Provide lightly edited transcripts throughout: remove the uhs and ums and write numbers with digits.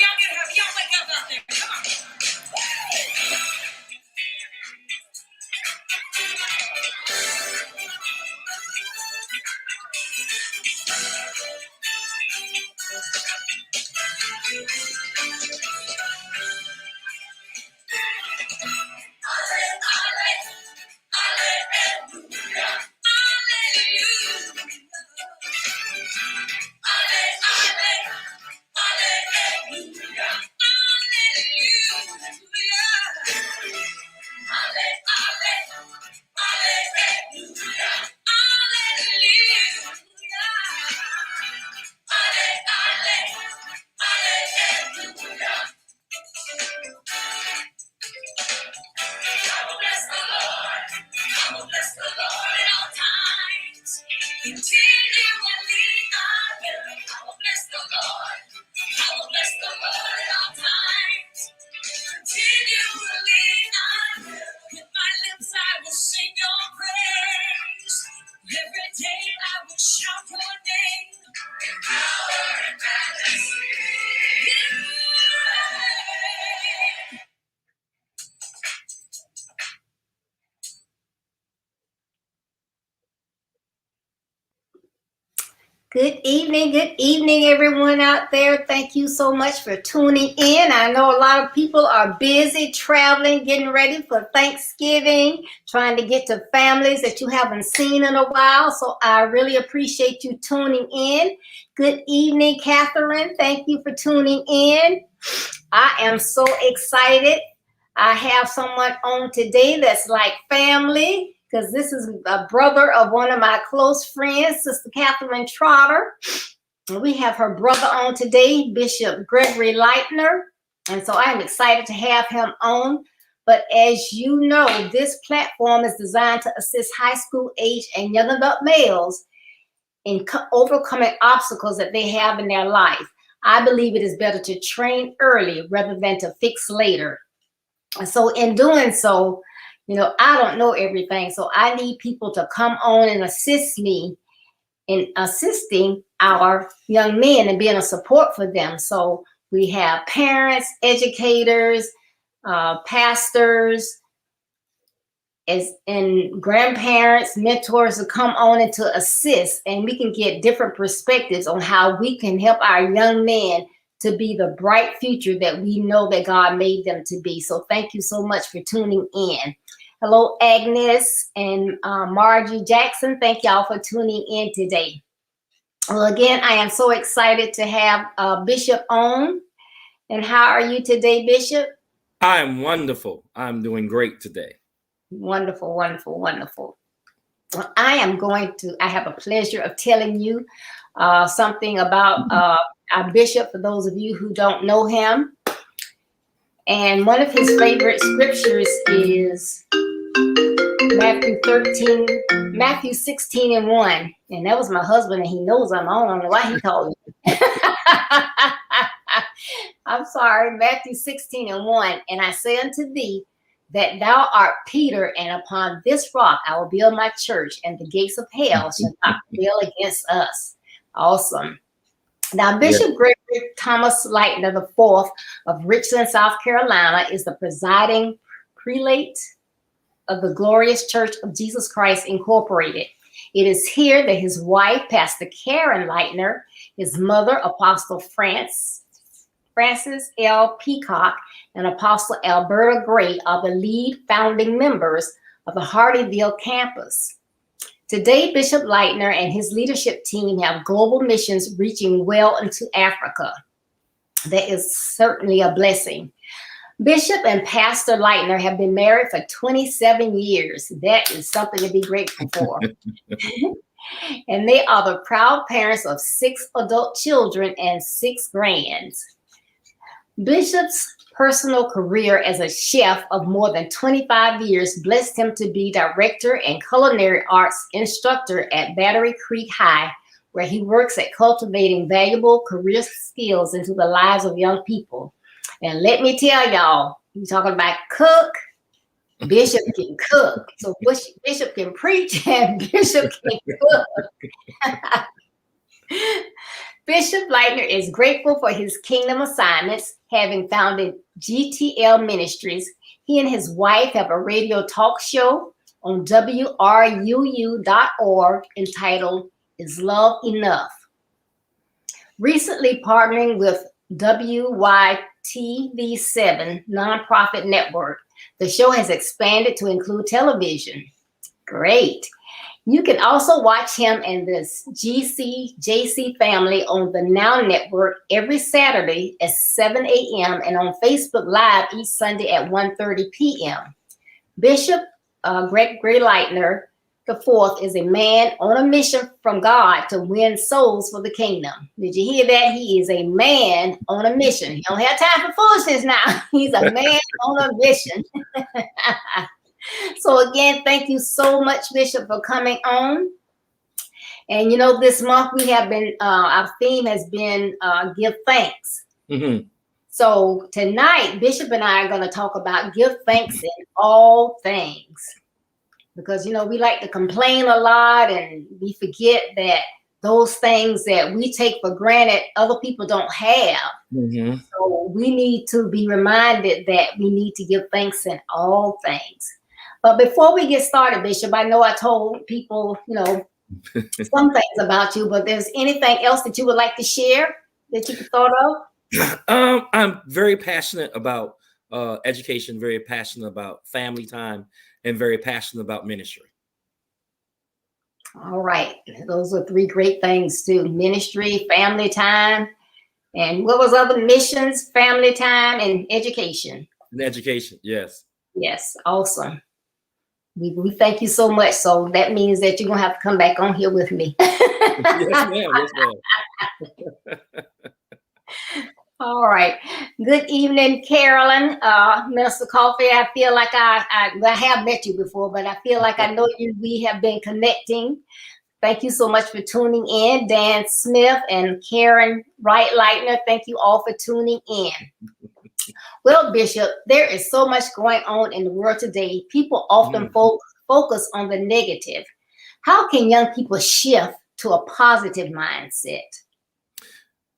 Y'all get happy. Y'all wake up out there. Come on. Good evening, everyone out there. Thank you so much for tuning in. I know a lot of people are busy traveling, getting ready for Thanksgiving, trying to get to families that you haven't seen in a while. So I really appreciate you tuning in. Good evening, Catherine. Thank you for tuning in. I am so excited. I have someone on today that's like family, because this is a brother of one of my close friends, Sister Catherine Trotter. We have her brother on today, Bishop Gregory Lightner. And so I'm excited to have him on. But as you know, this platform is designed to assist high school age and young adult males in overcoming obstacles that they have in their life. I believe it is better to train early rather than to fix later. And so in doing so, you know, I don't know everything, so I need people to come on and assist me in assisting our young men and being a support for them. So we have parents, educators, pastors, and grandparents, mentors to come on and to assist, and we can get different perspectives on how we can help our young men to be the bright future that we know that God made them to be. So thank you so much for tuning in. Hello, Agnes and Margie Jackson. Thank y'all for tuning in today. Well, again, I am so excited to have Bishop on. And how are you today, Bishop? I am wonderful. I'm doing great today. Wonderful, wonderful, wonderful. Well, I have a pleasure of telling you something about our bishop, for those of you who don't know him. And one of his favorite scriptures is Matthew 16 and 1. And that was my husband, and he knows I'm on. I don't know why he called me. I'm sorry, Matthew 16 and 1. And I say unto thee, that thou art Peter, and upon this rock I will build my church, and the gates of hell shall not prevail against us. Awesome. Now, Bishop Gregory Thomas Lightner IV of Richland, South Carolina, is the presiding prelate of the Glorious Church of Jesus Christ Incorporated. It is here that his wife, Pastor Karen Lightner, his mother, Apostle Frances L. Peacock, and Apostle Alberta Gray are the lead founding members of the Hardyville campus. Today, Bishop Lightner and his leadership team have global missions reaching well into Africa. That is certainly a blessing. Bishop and Pastor Lightner have been married for 27 years. That is something to be grateful for. And they are the proud parents of 6 adult children and 6 grands. Bishop's personal career as a chef of more than 25 years blessed him to be director and culinary arts instructor at Battery Creek High, where he works at cultivating valuable career skills into the lives of young people. And let me tell y'all, you're talking about cook, Bishop can cook. So Bishop can preach and Bishop can cook. Bishop Lightner is grateful for his kingdom assignments, having founded GTL Ministries. He and his wife have a radio talk show on WRUU.org entitled Is Love Enough? Recently partnering with WYTV7 nonprofit network, the show has expanded to include television. Great. You can also watch him and this JC family on the Now Network every Saturday at 7 a.m. and on Facebook Live each Sunday at 1:30 p.m. Bishop Gregory Lightner IV is a man on a mission from God to win souls for the kingdom. Did you hear that? He is a man on a mission. He don't have time for foolishness now. He's a man on a mission. So again, thank you so much, Bishop, for coming on. And this month we have been, our theme has been give thanks. Mm-hmm. So tonight, Bishop and I are going to talk about give thanks in all things. Because, we like to complain a lot and we forget that those things that we take for granted, other people don't have. Mm-hmm. So we need to be reminded that we need to give thanks in all things. But before we get started, Bishop, I know I told people, some things about you, but there's anything else that you would like to share that you could thought of? I'm very passionate about education, very passionate about family time, and very passionate about ministry. All right. Those are three great things too. Ministry, family time, and what was other missions, family time, and education. And education, yes. Yes, awesome. We thank you so much. So that means that you're going to have to come back on here with me. Yes, ma'am. Yes, ma'am. All right. Good evening, Carolyn. Minister Coffee, I feel like I have met you before, but I feel like I know you. We have been connecting. Thank you so much for tuning in. Dan Smith and Karen Lightner, thank you all for tuning in. Well, Bishop, there is so much going on in the world today. People often focus on the negative. How can young people shift to a positive mindset?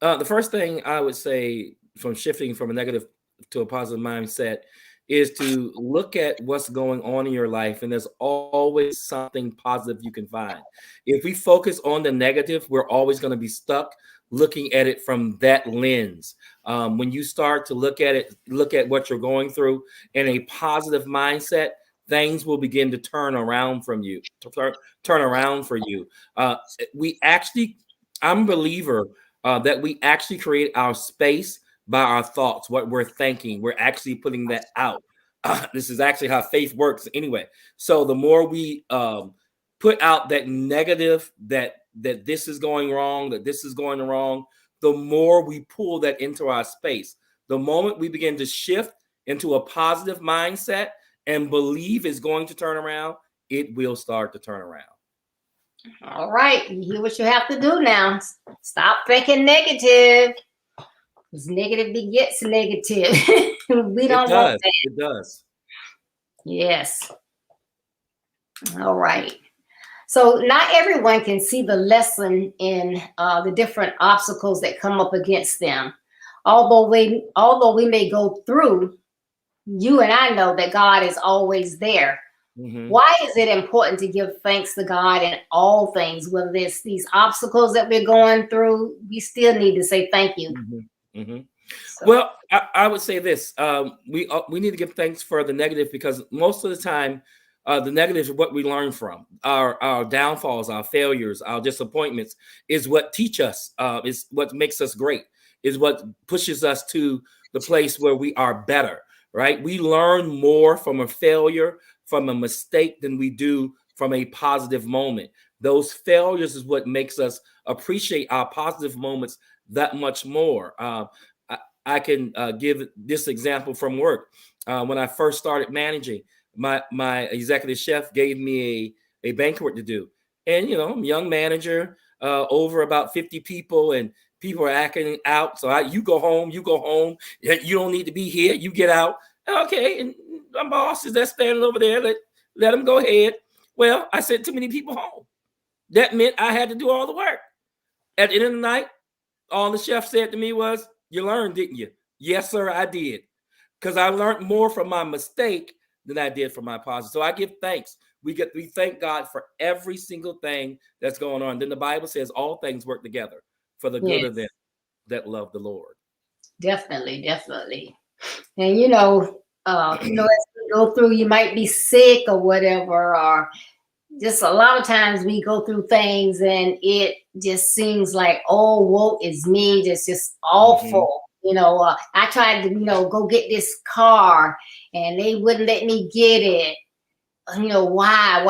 The first thing I would say from shifting from a negative to a positive mindset is to look at what's going on in your life, and there's always something positive you can find. If we focus on the negative, we're always going to be stuck looking at it from that lens. When you start to look at what you're going through in a positive mindset, things will begin to turn around from you. Turn around for you. I'm a believer that we actually create our space by our thoughts, what we're thinking. We're actually putting that out. This is actually how faith works anyway. So the more we put out that negative, that this is going wrong, that this is going wrong, the more we pull that into our space. The moment we begin to shift into a positive mindset and believe it's going to turn around, it will start to turn around. All right. You hear what you have to do now. Stop thinking negative. Because negative begets negative. We don't want that. It does. Yes. All right. So not everyone can see the lesson in the different obstacles that come up against them. Although we may go through, you and I know that God is always there. Mm-hmm. Why is it important to give thanks to God in all things? Whether it's these obstacles that we're going through, we still need to say thank you. Mm-hmm. Mm-hmm. So. Well, I would say this: we need to give thanks for the negative, because most of the time, the negative is what we learn from. Our downfalls, our failures, our disappointments is what teach us. Is what makes us great. Is what pushes us to the place where we are better. Right? We learn more from a failure, from a mistake, than we do from a positive moment. Those failures is what makes us appreciate our positive moments that much more. I can give this example from work. When I first started managing, my executive chef gave me a banquet to do. And, I'm a young manager, over about 50 people, and people are acting out. So you go home. You don't need to be here. You get out. Okay. And my boss is there standing over there. Let him go ahead. Well, I sent too many people home. That meant I had to do all the work. At the end of the night, all the chef said to me was, "You learned, didn't you?" Yes, sir, I did. Because I learned more from my mistake than I did from my positive. So I give thanks. We thank God for every single thing that's going on. Then the Bible says all things work together for the good of them Yes, that love the Lord. definitely, definitely. And as we go through, you might be sick or whatever, or just a lot of times we go through things and it just seems like, oh, woe is me. Just Mhm. awful. I tried to, go get this car and they wouldn't let me get it. Why?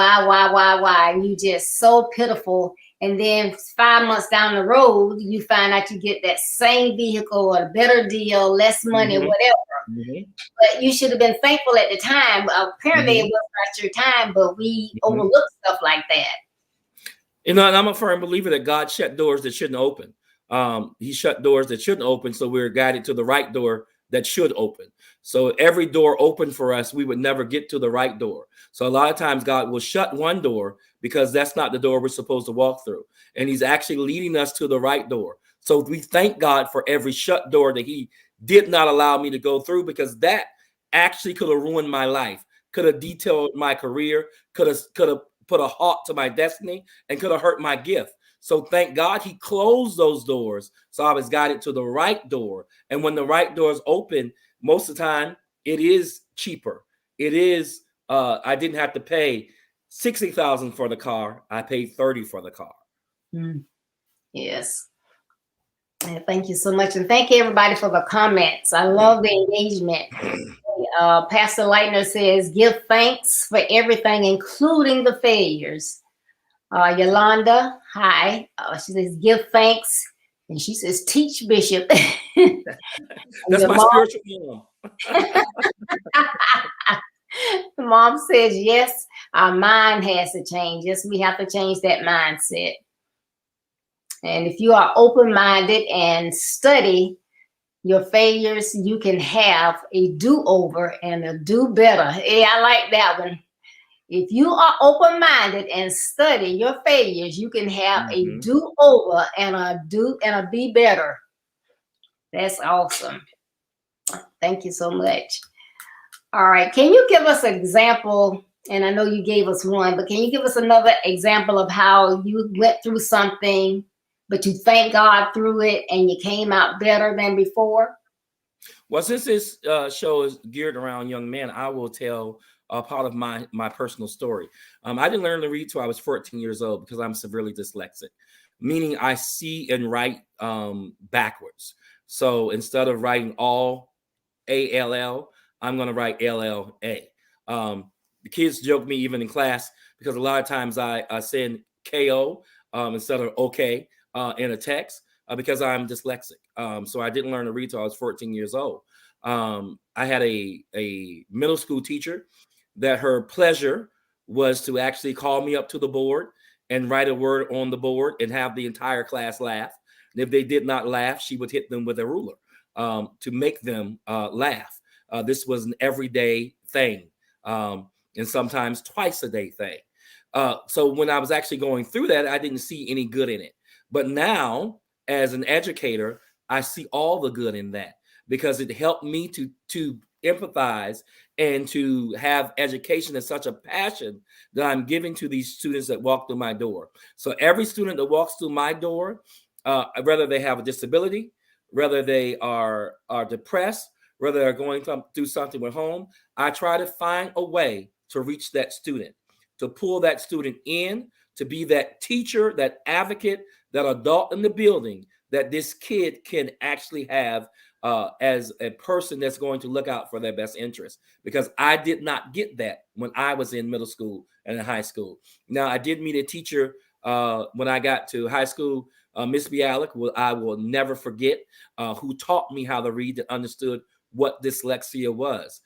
And you just so pitiful. And then 5 months down the road, you find out you get that same vehicle or a better deal, less money, Mhm. whatever. Mhm. But you should have been thankful at the time. Apparently, it Mhm. was not your time, but we Mhm. overlook stuff like that. And I'm a firm believer that God shut doors that shouldn't open. He shut doors that shouldn't open, so we're guided to the right door that should open. So every door open for us, we would never get to the right door. So a lot of times God will shut one door because that's not the door we're supposed to walk through. And he's actually leading us to the right door. So we thank God for every shut door that he did not allow me to go through, because that actually could have ruined my life, could have detailed my career, could have put a halt to my destiny, and could have hurt my gift. So thank God he closed those doors. So I was guided to the right door. And when the right doors open, most of the time it is cheaper. It is I didn't have to pay 60,000 for the car. I paid 30 for the car. Yes. And thank you so much. And thank you, everybody, for the comments. I love the engagement. Pastor Lightner says, give thanks for everything, including the failures. Yolanda, hi. She says, give thanks. And she says, teach, Bishop. And That's your my mom, spiritual mom. the mom says, yes, our mind has to change. Yes, we have to change that mindset. And if you are open-minded and study your failures, you can have a do-over and a do better. Yeah, I like that one. If you are open-minded and study your failures, you can have a Mhm. do-over and a be better. That's awesome. Thank you so much. All right. Can you give us an example? And I know you gave us one, but can you give us another example of how you went through something, but you thank God through it and you came out better than before? Well, since this show is geared around young men, I will tell part of my personal story. I didn't learn to read till I was 14 years old because I'm severely dyslexic, meaning I see and write backwards. So instead of writing all ALL, I'm going to write LLA. The kids joke me even in class because a lot of times I send KO instead of OK in a text because I'm dyslexic. So I didn't learn to read till I was 14 years old. I had a middle school teacher that her pleasure was to actually call me up to the board and write a word on the board and have the entire class laugh. And if they did not laugh, she would hit them with a ruler to make them laugh. This was an everyday thing, and sometimes twice a day thing. So when I was actually going through that, I didn't see any good in it. But now, as an educator, I see all the good in that because it helped me to empathize and to have education as such a passion that I'm giving to these students that walk through my door. So every student that walks through my door, whether they have a disability, whether they are depressed, whether they're going through something at home, I try to find a way to reach that student, to pull that student in, to be that teacher, that advocate, that adult in the building that this kid can actually have as a person that's going to look out for their best interest. Because I did not get that when I was in middle school and in high school. Now, I did meet a teacher when I got to high school, Miss Bialik, I will never forget, who taught me how to read and understood what dyslexia was.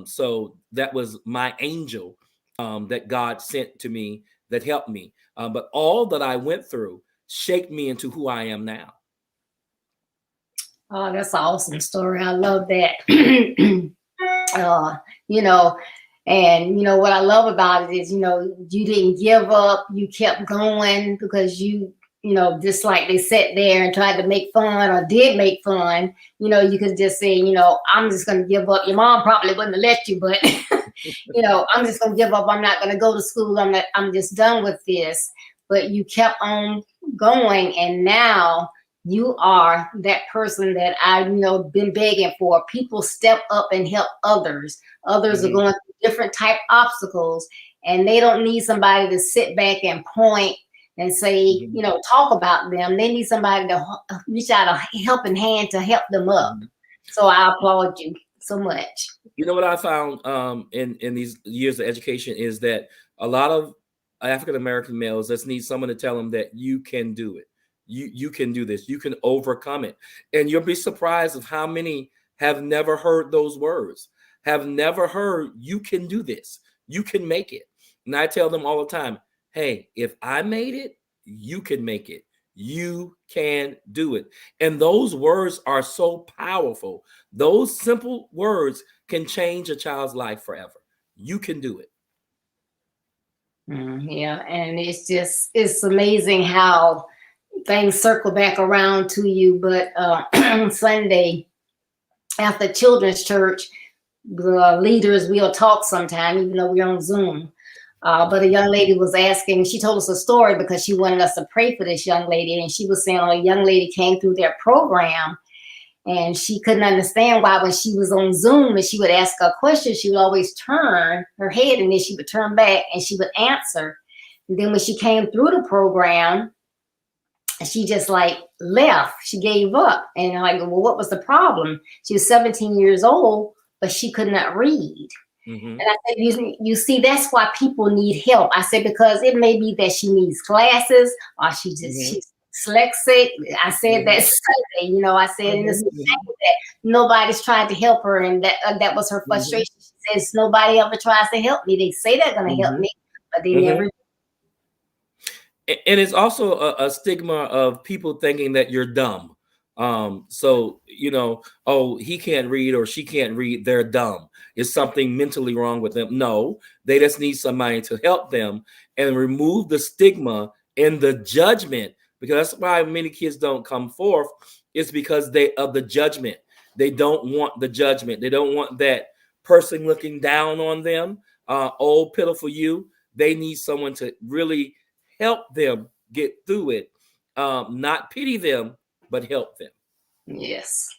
So that was my angel that God sent to me that helped me. But all that I went through shaped me into who I am now. Oh, that's an awesome story. I love that. uh, you know, and what I love about it is, you didn't give up. You kept going because you just like they sat there and tried to make fun or did make fun, you could just say, I'm just going to give up. Your mom probably wouldn't have let you, but, I'm just going to give up. I'm not going to go to school. I'm just done with this. But you kept on going. And now you are that person that I've, been begging for. People step up and help others. Others are going through different type obstacles, and they don't need somebody to sit back and point and say, talk about them. They need somebody to reach out a helping hand to help them up. So I applaud you so much. You know what I found in these years of education is that a lot of African-American males just need someone to tell them that you can do it. You can do this. You can overcome it. And you'll be surprised of how many have never heard those words, have never heard you can do this. You can make it. And I tell them all the time, hey, if I made it, you can make it. You can do it. And those words are so powerful. Those simple words can change a child's life forever. You can do it. Yeah. And it's amazing how things circle back around to you. But Sunday after children's church, the leaders will talk sometime, even though we're on Zoom. But a young lady was asking, she told us a story because she wanted us to pray for this young lady. And she was saying a young lady came through their program and she couldn't understand why when she was on Zoom and she would ask a question, she would always turn her head and then she would turn back and she would answer. And then when she came through the program, she just like left. She gave up. And I'm like, well, what was the problem? She was 17 years old, but she could not read. And I said, you see, that's why people need help. I said, because it may be that she needs classes or she's dyslexic. I said that Sunday, I said, and it's that nobody's trying to help her. And that was her frustration. She says, nobody ever tries to help me. They say they're going to help me, but they never do. And it's also a stigma of people thinking that you're dumb. So, oh, he can't read or she can't read, they're dumb. Is something mentally wrong with them? No, they just need somebody to help them and remove the stigma and the judgment, because that's why many kids don't come forth. It's because of the judgment. They don't want the judgment. They don't want that person looking down on them. Oh, pitiful you. They need someone to really help them get through it. Not pity them, but help them. Yes.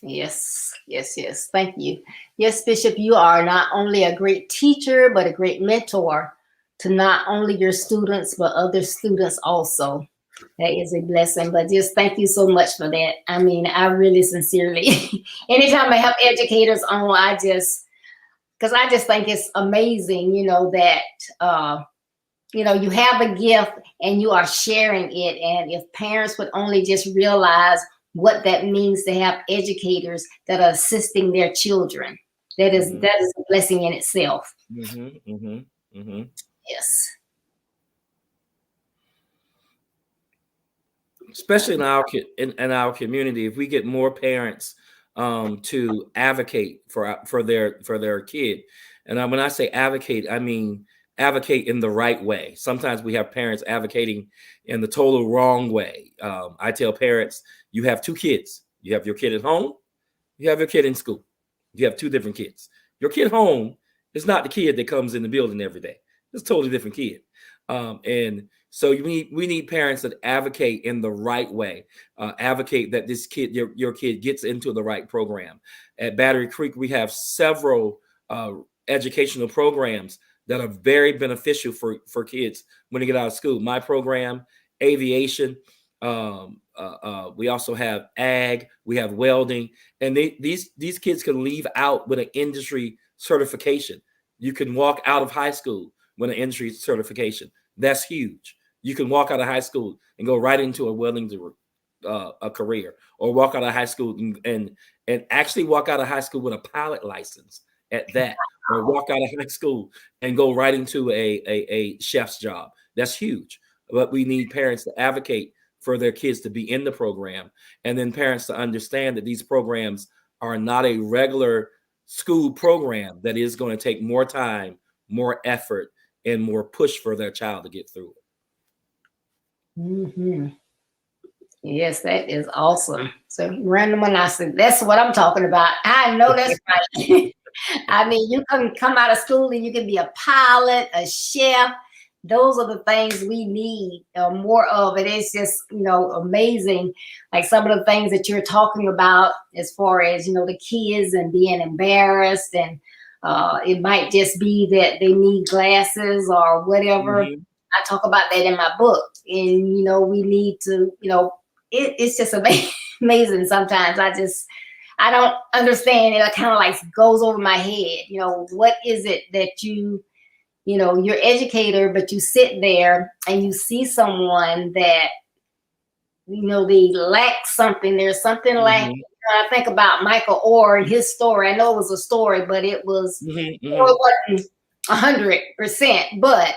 Thank you. Yes, Bishop, you are not only a great teacher, but a great mentor to not only your students, but other students also. That is a blessing. But just thank you so much for that. I mean, I really sincerely, anytime I have educators on, because I just think it's amazing, that, you have a gift and you are sharing it. And if parents would only just realize what that means to have educators that are assisting their children, that is a blessing in itself. Yes. Especially in our community, if we get more parents to advocate for their kid, and when I say advocate, I mean advocate in the right way. Sometimes we have parents advocating in the total wrong way. I tell parents, you have two kids. You have your kid at home. You have your kid in school. You have two different kids. Your kid home is not the kid that comes in the building every day. It's a totally different kid. And so we need parents that advocate in the right way. Advocate that this kid, your kid, gets into the right program. At Battery Creek, we have several educational programs that are very beneficial for kids when they get out of school. My program, aviation. We also have ag. We have welding, and these kids can leave out with an industry certification. You can walk out of high school with an industry certification. That's huge. You can walk out of high school and go right into a welding a career, or walk out of high school and actually walk out of high school with a pilot license at that, or walk out of high school and go right into a chef's job. That's huge. But we need parents to advocate for their kids to be in the program, and then parents to understand that these programs are not a regular school program that is going to take more time, more effort, and more push for their child to get through it. Mm-hmm. Yes, that is awesome. So random when I said that's what I'm talking about. I know that's right. I mean, you can come out of school and you can be a pilot, a chef. Those are the things we need more of. It is just, amazing. Like some of the things that you're talking about as far as, the kids and being embarrassed. And it might just be that they need glasses or whatever. Mhm. I talk about that in my book. And, we need to, it's just amazing sometimes. I don't understand. It kind of like goes over my head. What is it that you're educator, but you sit there and you see someone that, they lack something. There's something lacking. I think about Michael Orr and his story. I know it was a story, but it was, it wasn't 100%. But,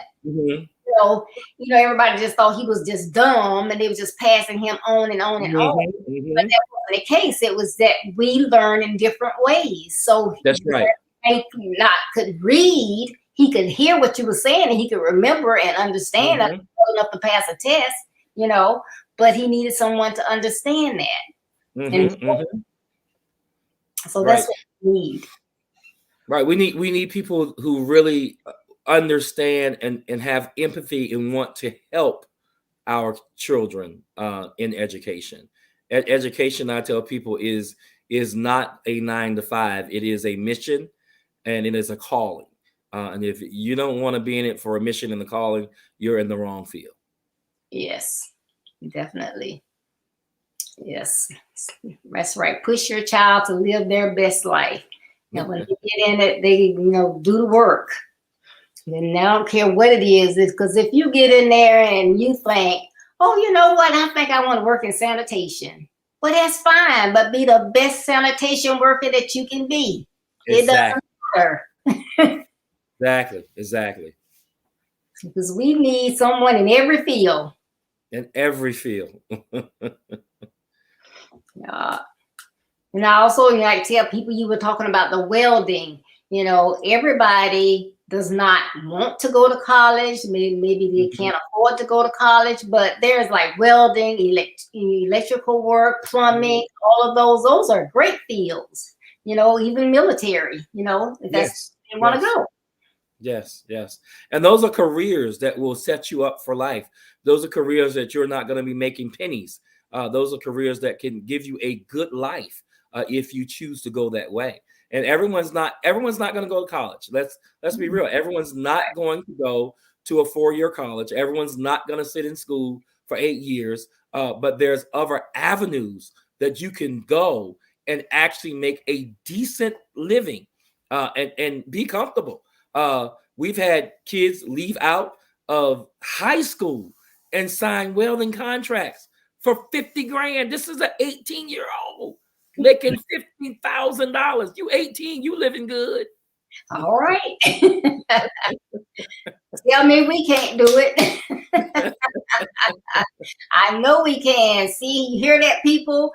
everybody just thought he was just dumb and they was just passing him on and on and on. But that wasn't the case. It was that we learn in different ways. So That's right. He could read, he could hear what you were saying and he could remember and understand enough to pass a test, but he needed someone to understand that. So that's what we need. Right. We need people who really understand and have empathy and want to help our children in education. Education, I tell people, is not a 9 to 5. It is a mission and it is a calling. And if you don't want to be in it for a mission and the calling, you're in the wrong field. Yes, definitely. Yes, that's right. Push your child to live their best life. And when they get in it, they, do the work. And I don't care what it is, because if you get in there and you think, oh, you know what, I think I want to work in sanitation. Well, that's fine, but be the best sanitation worker that you can be. It doesn't matter. Exactly. Because we need someone in every field. In every field. And I also tell people, you were talking about the welding. Everybody does not want to go to college. Maybe they can't afford to go to college, but there's like welding, electrical work, plumbing, all of those. Those are great fields. Even military. If that's where you want to go. Yes. And those are careers that will set you up for life. Those are careers that you're not going to be making pennies. Those are careers that can give you a good life if you choose to go that way. And everyone's not going to go to college. Let's be real. Everyone's not going to go to a 4-year college. Everyone's not going to sit in school for 8 years. But there's other avenues that you can go and actually make a decent living and be comfortable. We've had kids leave out of high school and sign welding contracts for $50,000. This is an 18-year-old making $50,000. You 18, you living good. All right. Tell me we can't do it. I know we can. See, you hear that, people?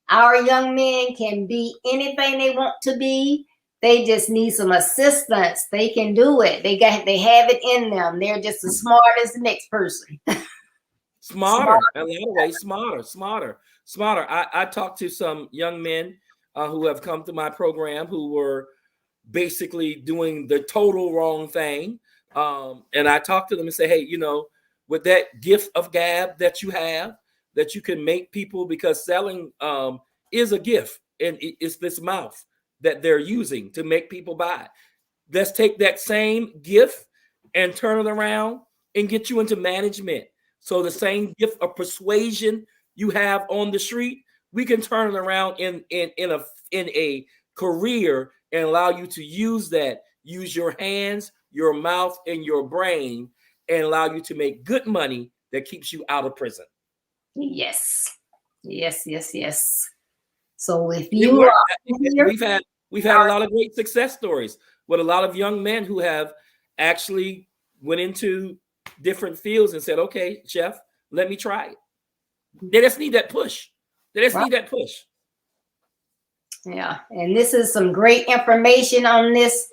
Our young men can be anything they want to be. They just need some assistance. They can do it. They have it in them. They're just as smart as the next person. Smarter. A lot of ways, smarter. I talked to some young men who have come to my program who were basically doing the total wrong thing. And I talked to them and say, hey, with that gift of gab that you have, that you can make people, because selling is a gift, and it's this mouth that they're using to make people buy. Let's take that same gift and turn it around and get you into management. So the same gift of persuasion you have on the street, we can turn it around in a career and allow you to use your hands, your mouth, and your brain, and allow you to make good money that keeps you out of prison. Yes. So if you we've had a lot of great success stories with a lot of young men who have actually went into different fields and said, okay, chef, let me try it. They just need that push. Yeah. And this is some great information on this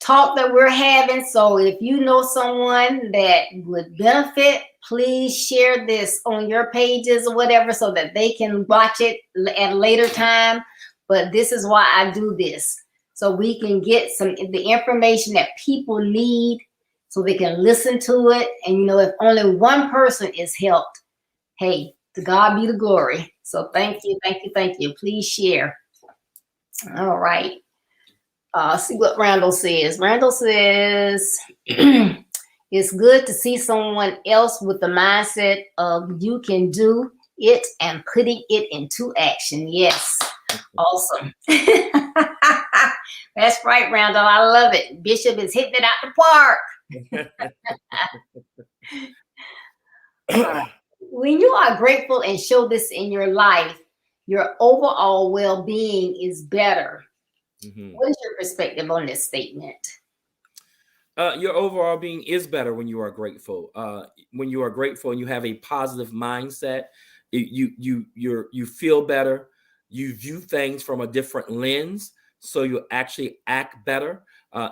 talk that we're having. So if you know someone that would benefit, please share this on your pages or whatever so that they can watch it at a later time. But this is why I do this. So we can get the information that people need so they can listen to it. And, you know, if only one person is helped, hey, to God be the glory. So thank you, thank you, thank you. Please share. All right. See what Randall says. Randall says, it's good to see someone else with the mindset of you can do it and putting it into action. Yes. Awesome. That's right, Randall. I love it. Bishop is hitting it out the park. When you are grateful and show this in your life, your overall well-being is better. What is your perspective on this statement? Your overall being is better when you are grateful. When you are grateful and you have a positive mindset, you feel better. You view things from a different lens, so you actually act better.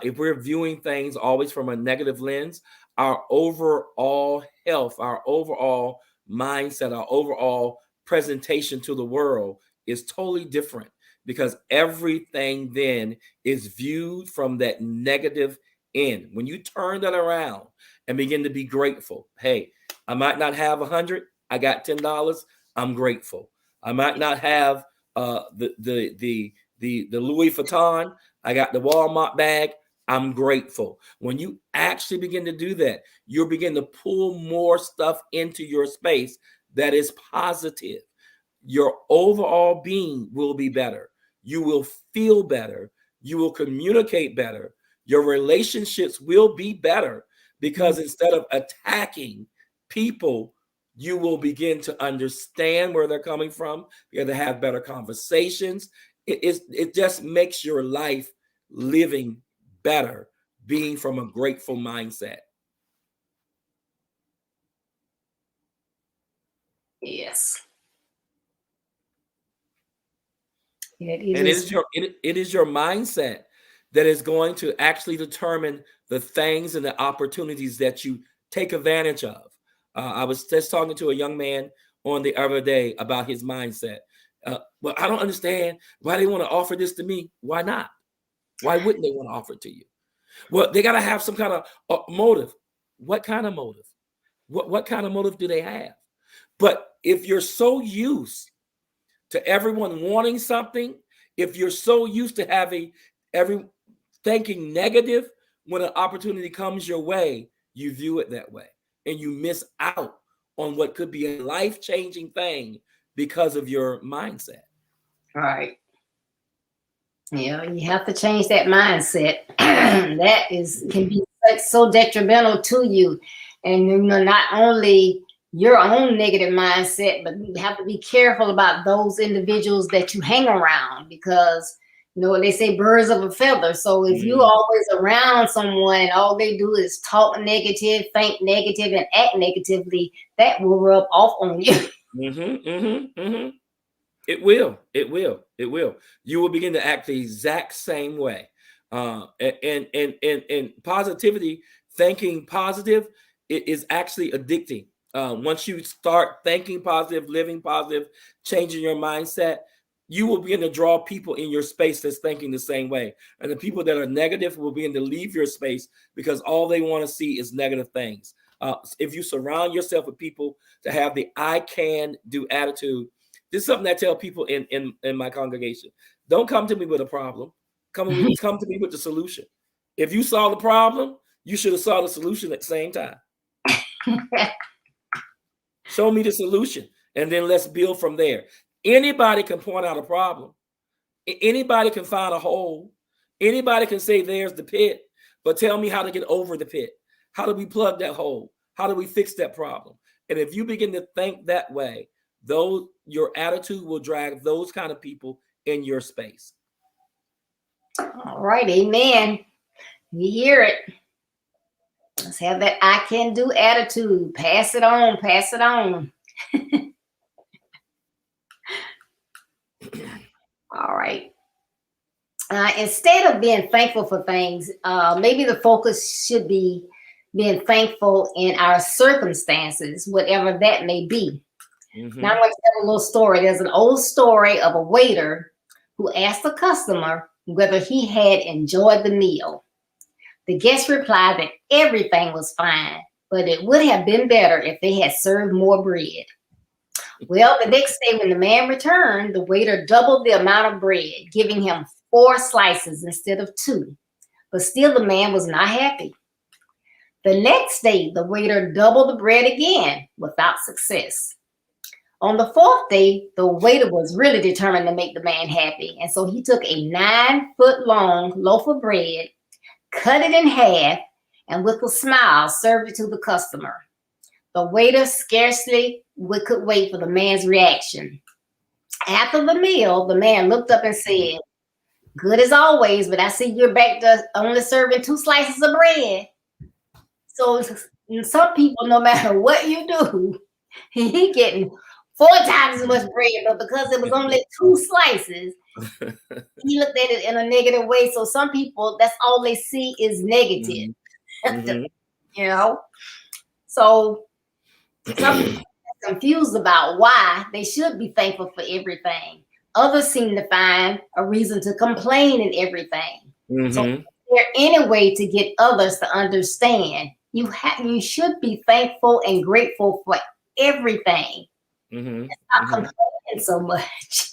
If we're viewing things always from a negative lens, our overall health, our overall mindset, our overall presentation to the world is totally different, because everything then is viewed from that negative end. When you turn that around and begin to be grateful, hey, I might not have 100, I got $10, I'm grateful. I might not have the Louis Vuitton, I got the Walmart bag, I'm grateful. When you actually begin to do that, you'll begin to pull more stuff into your space that is positive. Your overall being will be better. You will feel better. You will communicate better. Your relationships will be better, because instead of attacking people, you will begin to understand where they're coming from. You're going to have better conversations. It just makes your life living better, being from a grateful mindset. Yes. It is your mindset that is going to actually determine the things and the opportunities that you take advantage of. I was just talking to a young man on the other day about his mindset. Well, I don't understand why they want to offer this to me. Why not? Why wouldn't they want to offer it to you? Well, they got to have some kind of motive. What kind of motive? What kind of motive do they have? But if you're so used to everyone wanting something, if you're so used to having every thinking negative, when an opportunity comes your way, you view it that way, and you miss out on what could be a life-changing thing because of your mindset. All right. Yeah, you have to change that mindset. That can be so detrimental to you. And you know, not only your own negative mindset, but you have to be careful about those individuals that you hang around, because you know they say birds of a feather. So if you always around someone and all they do is talk negative, think negative, and act negatively, that will rub off on you. It will. You will begin to act the exact same way. And positivity, thinking positive, it is actually addicting. Once you start thinking positive, living positive, changing your mindset, you will begin to draw people in your space that's thinking the same way. And the people that are negative will begin to leave your space, because all they want to see is negative things. If you surround yourself with people that have the I can do attitude, this is something that I tell people in my congregation. Don't come to me with a problem. Come to me with the solution. If you saw the problem, you should have saw the solution at the same time. Show me the solution, and then let's build from there. Anybody can point out a problem. Anybody can find a hole. Anybody can say there's the pit, but tell me how to get over the pit. How do we plug that hole? How do we fix that problem? And if you begin to think that way, your attitude will drag those kind of people in your space. All right, amen. You hear it. Let's have that I can do attitude. Pass it on, pass it on. All right. Instead of being thankful for things, maybe the focus should be being thankful in our circumstances, whatever that may be. Now I'm going to tell a little story. There's an old story of a waiter who asked a customer whether he had enjoyed the meal. The guest replied that everything was fine, but it would have been better if they had served more bread. Well, the next day when the man returned, the waiter doubled the amount of bread, giving him 4 slices instead of 2. But still the man was not happy. The next day, the waiter doubled the bread again without success. On the 4th day, the waiter was really determined to make the man happy. And so he took a 9-foot-long loaf of bread, cut it in half, and with a smile served it to the customer. The waiter scarcely could wait for the man's reaction. After the meal, the man looked up and said, "Good as always, but I see you're back to only serving 2 slices of bread." So some people, no matter what you do, he getting 4 times as much bread, but because it was only 2 slices, he looked at it in a negative way. So some people, that's all they see is negative. You know? So some people are confused about why they should be thankful for everything. Others seem to find a reason to complain in everything. So is there any way to get others to understand? You should be thankful and grateful for everything. Stop complaining so much.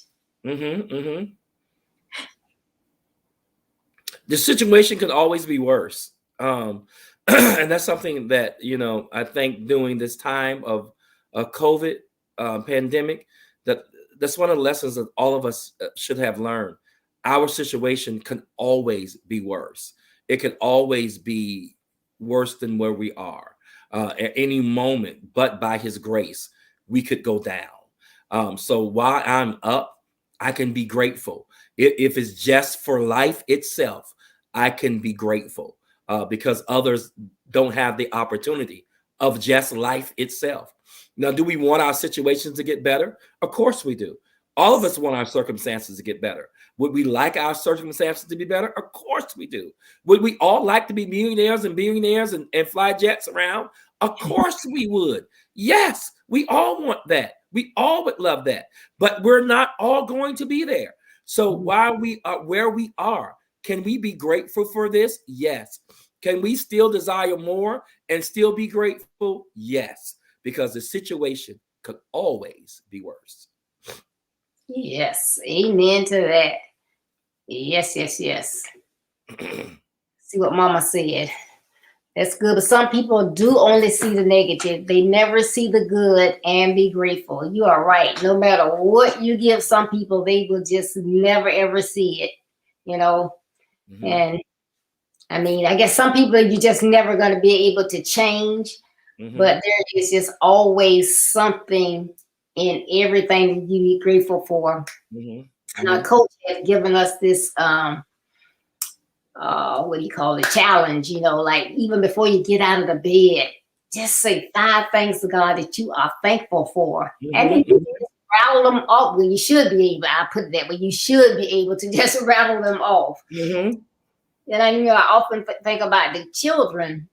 The situation could always be worse. And that's something that, I think during this time of COVID pandemic, that's one of the lessons that all of us should have learned. Our situation can always be worse. It can always be worse than where we are at any moment, but by his grace, we could go down. So while I'm up, I can be grateful. If it's just for life itself, I can be grateful because others don't have the opportunity of just life itself. Now, do we want our situations to get better? Of course we do. All of us want our circumstances to get better. Would we like our circumstances to be better? Of course we do. Would we all like to be millionaires and billionaires and fly jets around? Of course we would. Yes, we all want that. We all would love that. But we're not all going to be there. So while we are where we are, can we be grateful for this? Yes. Can we still desire more and still be grateful? Yes. Because the situation could always be worse. Yes. Amen to that. Yes. See what Mama said. That's good. But some people do only see the negative. They never see the good and be grateful. You are right. No matter what you give some people, they will just never, ever see it, And I mean, I guess some people you're just never going to be able to change. But there is just always something in everything that you be grateful for. And our coach has given us this, challenge, like even before you get out of the bed, just say 5 things to God that you are thankful for. And then you just rattle them off. Well, you should be able, I put it that way, you should be able to just rattle them off. And I often think about the children.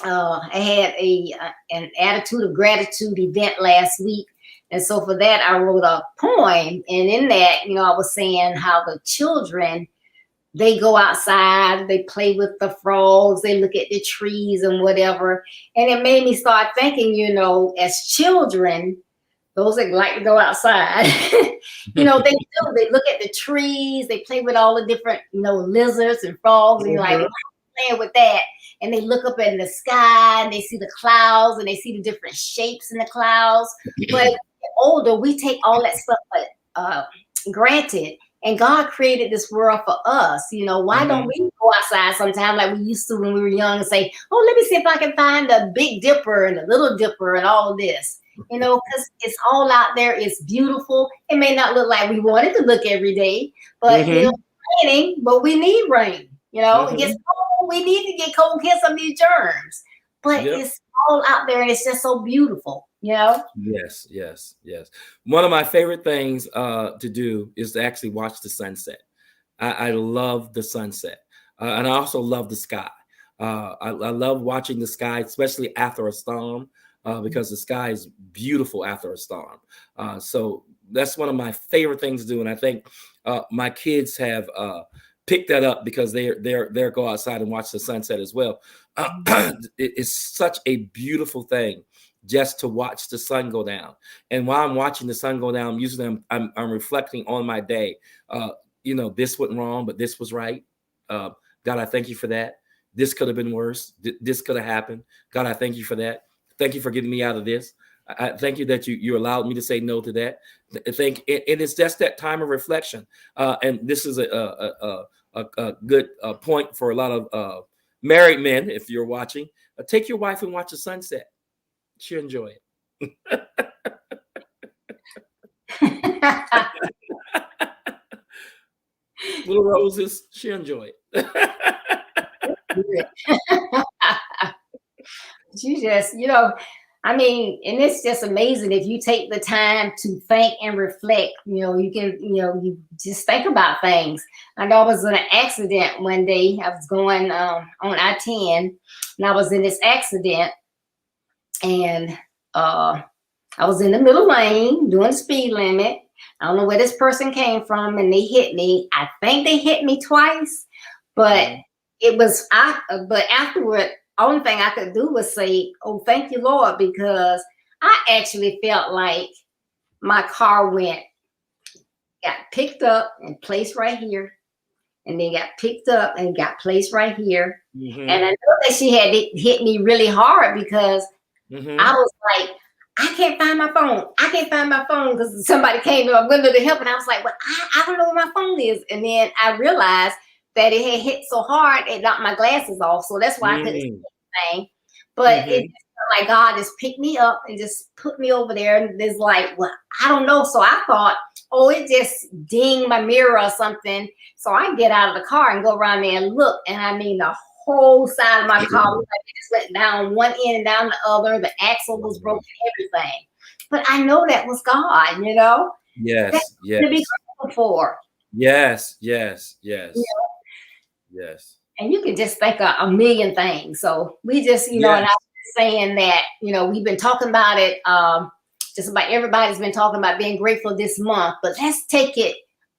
I had an attitude of gratitude event last week. And so for that, I wrote a poem. And in that, I was saying how the children, they go outside, they play with the frogs, they look at the trees and whatever. And it made me start thinking, as children, those that like to go outside, they look at the trees, they play with all the different, lizards and frogs, and you're like, playing with that. And they look up in the sky and they see the clouds and they see the different shapes in the clouds. But older, we take all that stuff granted. And God created this world for us. Why don't we go outside sometime like we used to when we were young and say, oh, let me see if I can find the Big Dipper and the Little Dipper and all of this. Because it's all out there. It's beautiful. It may not look like we want it to look every day, but it's raining, but we need rain. It gets cold. We need to get cold, get some of these germs. But it's all out there and it's just so beautiful, Yes. One of my favorite things to do is to actually watch the sunset. I love the sunset, and I also love the sky. I love watching the sky, especially after a storm, because the sky is beautiful after a storm. So that's one of my favorite things to do, and I think my kids have picked that up because they're go outside and watch the sunset as well. It's such a beautiful thing just to watch the sun go down. And while I'm watching the sun go down, usually I'm reflecting on my day. This went wrong, but this was right. God, I thank you for that. This could have been worse. This could have happened. God, I thank you for that. Thank you for getting me out of this. I thank you that you allowed me to say no to that. It's just that time of reflection. And this is a good point for a lot of married men. If you're watching, take your wife and watch the sunset. She'll enjoy it. Little roses, she'll enjoy it. You just, and it's just amazing if you take the time to think and reflect. You can, you just think about things. I know I was in an accident one day. I was going on I-10, and I was in this accident, and I was in the middle lane doing the speed limit. I don't know where this person came from, and they hit me. I think they hit me twice, but but afterward, only thing I could do was say, "Oh, thank you, Lord," because I actually felt like my car got picked up and placed right here, and then got picked up and got placed right here. Mm-hmm. And I know that she had hit me really hard because I was like, I can't find my phone. I can't find my phone because somebody came to my window to help, and I was like, well, I don't know where my phone is. And then I realized that it had hit so hard it knocked my glasses off, so that's why I couldn't see anything. But it just felt like God just picked me up and just put me over there, and it's like, well, I don't know. So I thought, oh, it just dinged my mirror or something. So I get out of the car and go around there and look, and I mean the whole side of my car was like it just went down one end and down the other. The axle was broken, everything. But I know that was God, Yes, that's yes. to be grateful for. Yes. Yes. And you can just think of a million things. So we just, and I was saying that, we've been talking about it. Just about everybody's been talking about being grateful this month, but let's take it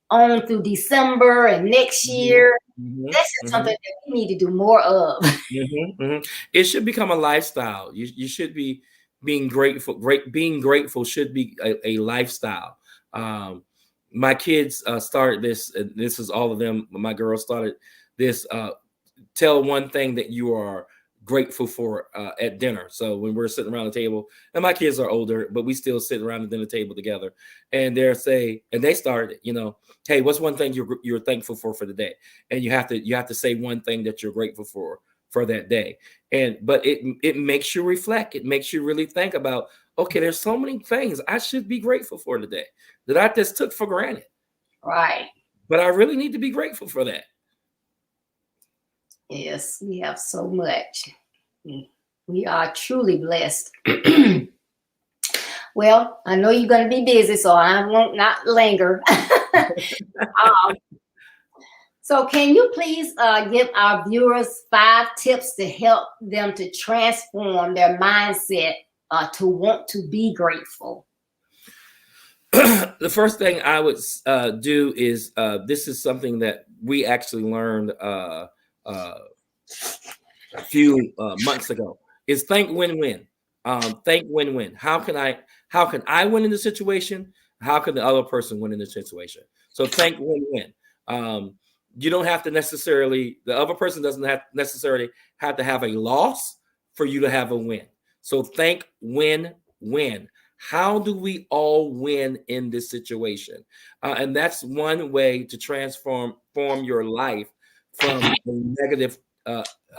on through December and next year. That's just something that we need to do more of. It should become a lifestyle. You should be being grateful. Being grateful should be a lifestyle. My kids started this, and this is all of them. My girls started this. Tell one thing that you are grateful for at dinner. So when we're sitting around the table, and my kids are older, but we still sit around the dinner table together, and they started, hey, what's one thing you're thankful for the day? And you have to say one thing that you're grateful for that day. But it makes you reflect. It makes you really think about, okay, there's so many things I should be grateful for today that I just took for granted. Right. But I really need to be grateful for that. Yes, we have so much. We are truly blessed. Well, I know you're going to be busy, so I won't not linger. So can you please give our viewers 5 tips to help them to transform their mindset to want to be grateful? The first thing I would do is, this is something that we actually learned a few months ago, is think win-win. Think win-win. How can I win in the situation? How can the other person win in the situation? So think win-win. You don't have to necessarily, the other person doesn't necessarily have to have a loss for you to have a win. So think win-win. How do we all win in this situation? And that's one way to transform your life from a negative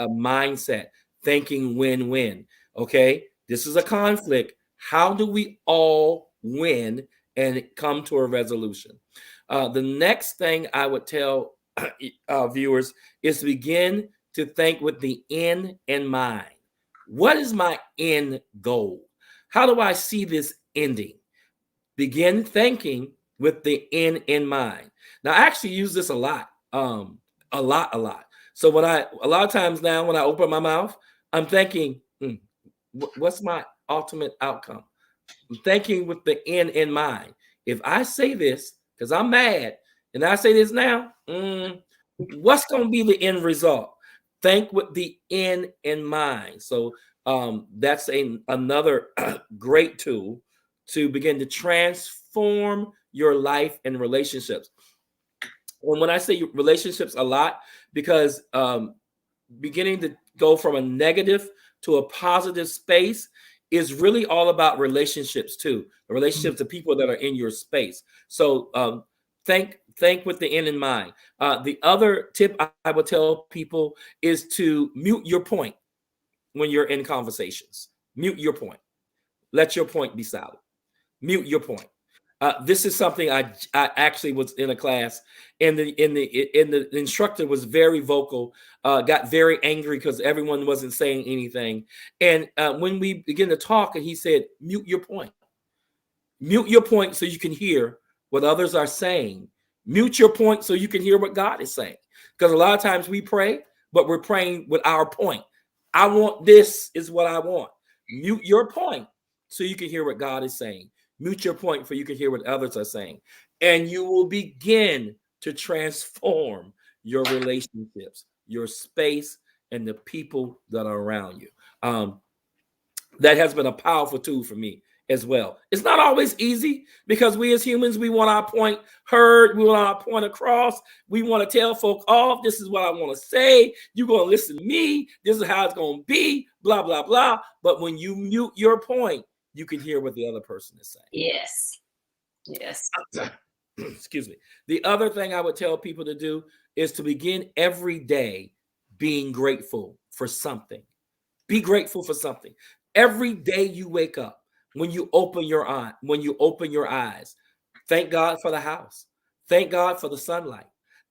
mindset, thinking win-win. Okay, this is a conflict. How do we all win and come to a resolution? The next thing I would tell viewers is to begin to think with the end in mind. What is my end goal? How do I see this ending? Begin thinking with the end in mind. Now, I actually use this a lot A lot. So a lot of times now when I open my mouth, I'm thinking, what's my ultimate outcome? I'm thinking with the end in mind. If I say this because I'm mad, and I say this now, what's going to be the end result? Think with the end in mind. So that's another great tool to begin to transform your life and relationships. And when I say relationships a lot, because beginning to go from a negative to a positive space is really all about relationships too. The relationships to people that are in your space. So think with the end in mind. The other tip I would tell people is to mute your point when you're in conversations. Mute your point. Let your point be silent. Mute your point. This is something I actually was in a class, and the instructor was very vocal, got very angry because everyone wasn't saying anything. And when we began to talk, and he said, "Mute your point. Mute your point so you can hear what others are saying. Mute your point so you can hear what God is saying. Because a lot of times we pray, but we're praying with our point. I want this is what I want. Mute your point so you can hear what God is saying. Mute your point so you can hear what others are saying. And you will begin to transform your relationships, your space, and the people that are around you. That has been a powerful tool for me as well. It's not always easy because we as humans, we want our point heard. We want our point across. We want to tell folk off. This is what I want to say. You're going to listen to me. This is how it's going to be, blah, blah, blah. But when you mute your point, you can hear what the other person is saying. Yes. Yes. Excuse me. The other thing I would tell people to do is to begin every day being grateful for something. Be grateful for something. Every day you wake up, when you open your eyes, thank God for the house. Thank God for the sunlight.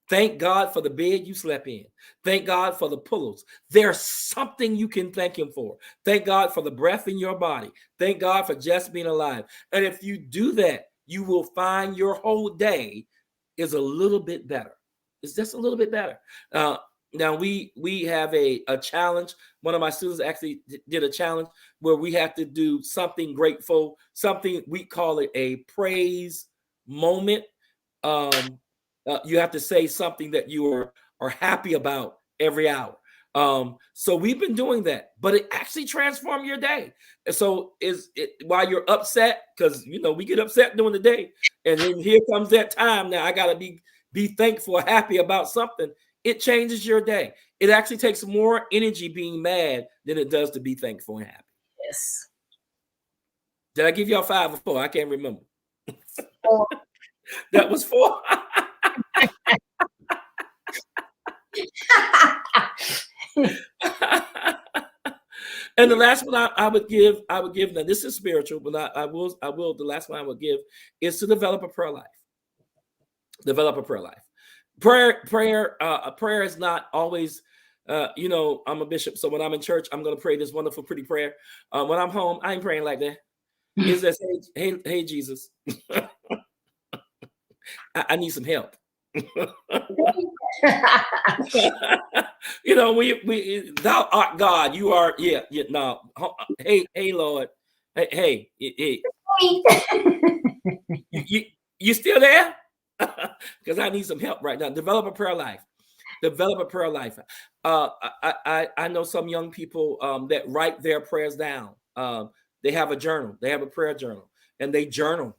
Thank God for the bed you slept in. Thank God for the pillows. There's something you can thank him for. Thank God for the breath in your body. Thank God for just being alive. And if you do that, you will find your whole day is a little bit better. It's just a little bit better. Now we have a challenge. One of my students actually did a challenge where we have to do something grateful, something we call it a praise moment. You have to say something that you are happy about every hour. So we've been doing that, but it actually transformed your day. So while you're upset, because we get upset during the day, and then here comes that time. Now I gotta be thankful, happy about something. It changes your day. It actually takes more energy being mad than it does to be thankful and happy. Yes. Did I give y'all 5 or 4? I can't remember. 4. That was 4. And the last one I would give. Now this is spiritual, but I will. The last one I would give is to develop a prayer life. Develop a prayer life. Prayer is not always. I'm a bishop, so when I'm in church, I'm going to pray this wonderful, pretty prayer. When I'm home, I ain't praying like that. It's just, hey, Jesus, I need some help. We thou art God, you are no. Hey Lord, hey, you still there? Because I need some help right now. Develop a prayer life. I know some young people that write their prayers down. They have a journal. They have a prayer journal, and they journal.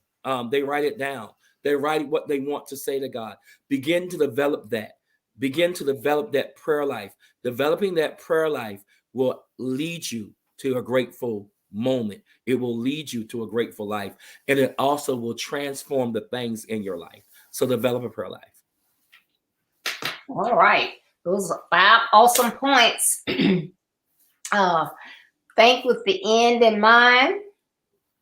They write it down. They write what they want to say to God. Begin to develop that. Begin to develop that prayer life. Developing that prayer life will lead you to a grateful moment. It will lead you to a grateful life. And it also will transform the things in your life. So develop a prayer life. All right. Those are 5 awesome points. Think with the end in mind.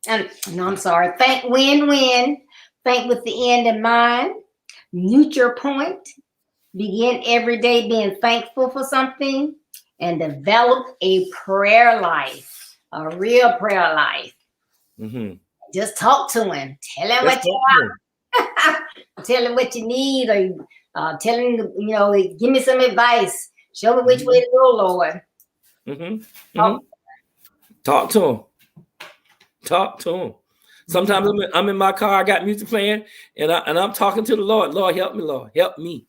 Think win-win. Think with the end in mind. Mute your point. Begin every day being thankful for something. And develop a prayer life. A real prayer life. Mm-hmm. Just talk to him. Tell him what you want. Tell him what you need, or telling, give me some advice. Show me which way to go, Lord. Talk to him. Talk to him. Sometimes I'm in my car, I got music playing, and I'm talking to the Lord. Lord, help me, Lord. Help me.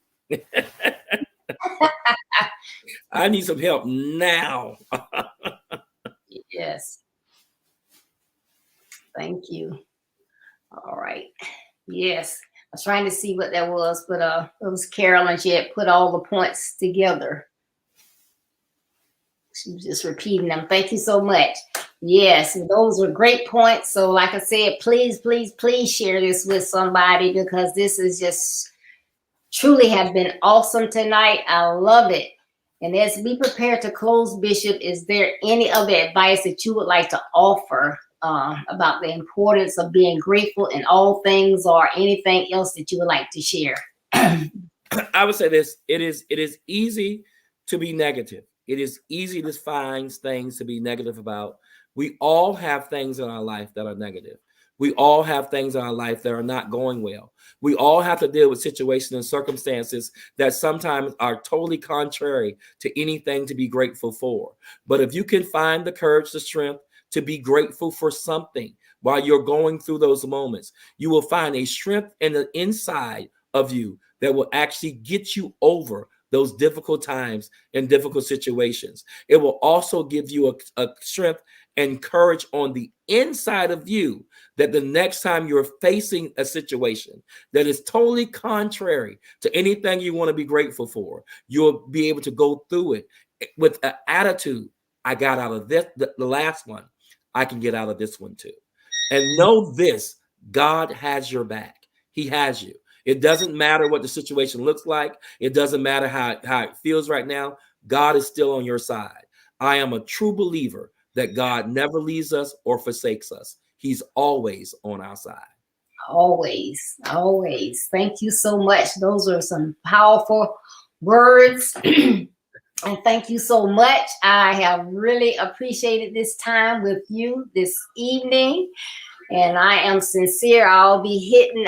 I need some help now. Yes. Thank you. All right. Yes. I was trying to see what that was, but it was Carolyn. She had put all the points together. She was just repeating them. Thank you so much. Yes, those were great points. So like I said, please, please, please share this with somebody, because this is just truly have been awesome tonight. I love it. And as we prepare to close, Bishop, is there any other advice that you would like to offer about the importance of being grateful in all things, or anything else that you would like to share? I would say this. It is easy to be negative. It is easy to find things to be negative about. We all have things in our life that are negative. We all have things in our life that are not going well. We all have to deal with situations and circumstances that sometimes are totally contrary to anything to be grateful for. But if you can find the courage, the strength to be grateful for something while you're going through those moments, you will find a strength in the inside of you that will actually get you over those difficult times and difficult situations. It will also give you a strength and courage on the inside of you, that the next time you're facing a situation that is totally contrary to anything you want to be grateful for, you'll be able to go through it with an attitude. I got out of this, the last one, I can get out of this one too. And know this, God has your back. He has you. It doesn't matter what the situation looks like. It doesn't matter how it feels right now. God is still on your side. I am a true believer that God never leaves us or forsakes us. He's always on our side. Always, always. Thank you so much. Those are some powerful words. And thank you so much. I have really appreciated this time with you this evening. And I am sincere. I'll be hitting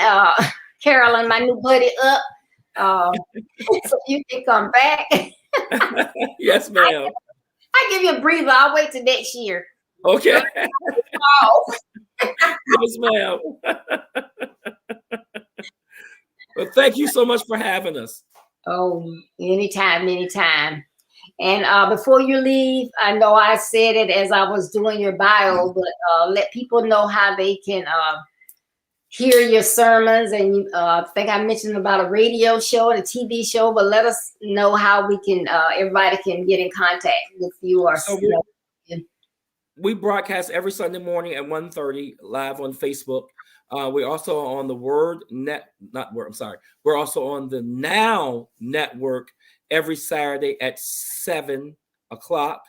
Carolyn, my new buddy, up so you can come back. Yes, ma'am. I give you a breather. I'll wait till next year. Okay. Yes, ma'am. Well, thank you so much for having us. Oh, anytime, anytime. And before you leave, I know I said it as I was doing your bio, but let people know how they can hear your sermons. And I think I mentioned about a radio show and a TV show, but let us know how we can, everybody can get in contact with you. Or so we broadcast every Sunday morning at 1:30 live on Facebook. We're also on the We're also on the Now Network every Saturday at 7 o'clock.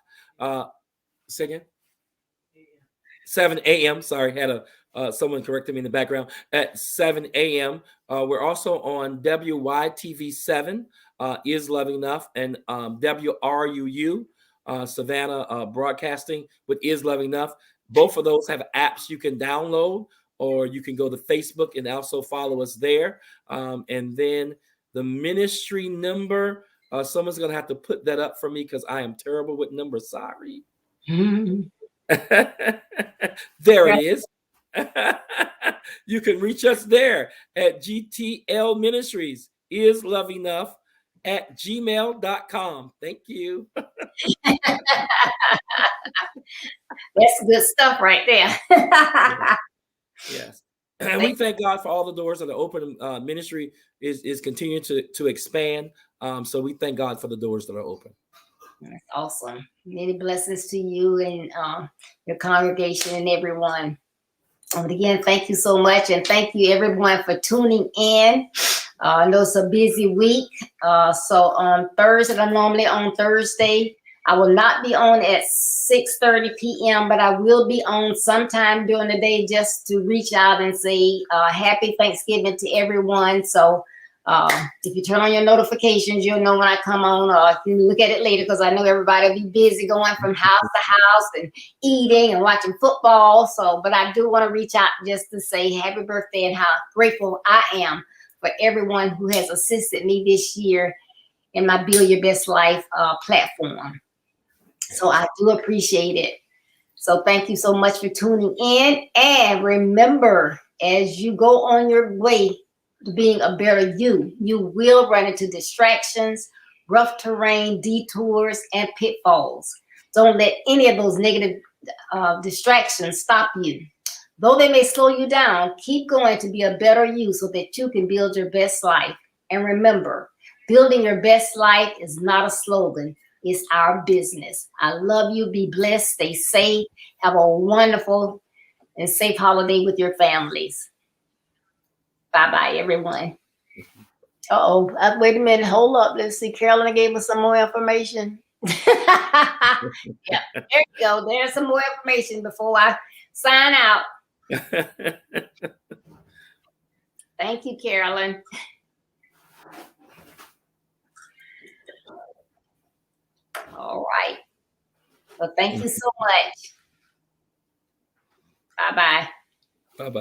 7 a.m. Sorry, had someone corrected me in the background at 7 a.m. We're also on WYTV 7, Is Loving Enough, and WRUU, Savannah Broadcasting with Is Loving Enough. Both of those have apps you can download, or you can go to Facebook and also follow us there. And then the ministry number, someone's going to have to put that up for me because I am terrible with numbers. Sorry. There it is. You can reach us there at GTL Ministries, Is Love Enough at gmail.com. Thank you. That's good stuff right there. Yes. And we thank God for all the doors that are open. Ministry is continuing to expand. So we thank God for the doors that are open. That's awesome. Many blessings to you and your congregation and everyone. And again, thank you so much. And thank you everyone for tuning in. I know it's a busy week. So on Thursday, I'm normally on Thursday. I will not be on at 6:30 p.m., but I will be on sometime during the day just to reach out and say happy Thanksgiving to everyone. So if you turn on your notifications, you'll know when I come on, or you can look at it later, because I know everybody will be busy going from house to house and eating and watching football. So, but I do want to reach out just to say happy birthday and how grateful I am for everyone who has assisted me this year in my Build Your Best Life platform. So I do appreciate it. So thank you so much for tuning in. And remember, as you go on your way to being a better you, you will run into distractions, rough terrain, detours, and pitfalls. Don't let any of those negative distractions stop you. Though they may slow you down, keep going to be a better you so that you can build your best life. And remember, building your best life is not a slogan. It's our business. I love you. Be blessed. Stay safe. Have a wonderful and safe holiday with your families. Bye-bye, everyone. Wait a minute. Hold up. Let's see. Carolyn gave us some more information. Yeah, there you go. There's some more information before I sign out. Thank you, Carolyn. All right. Well, thank you so much. Bye-bye. Bye-bye.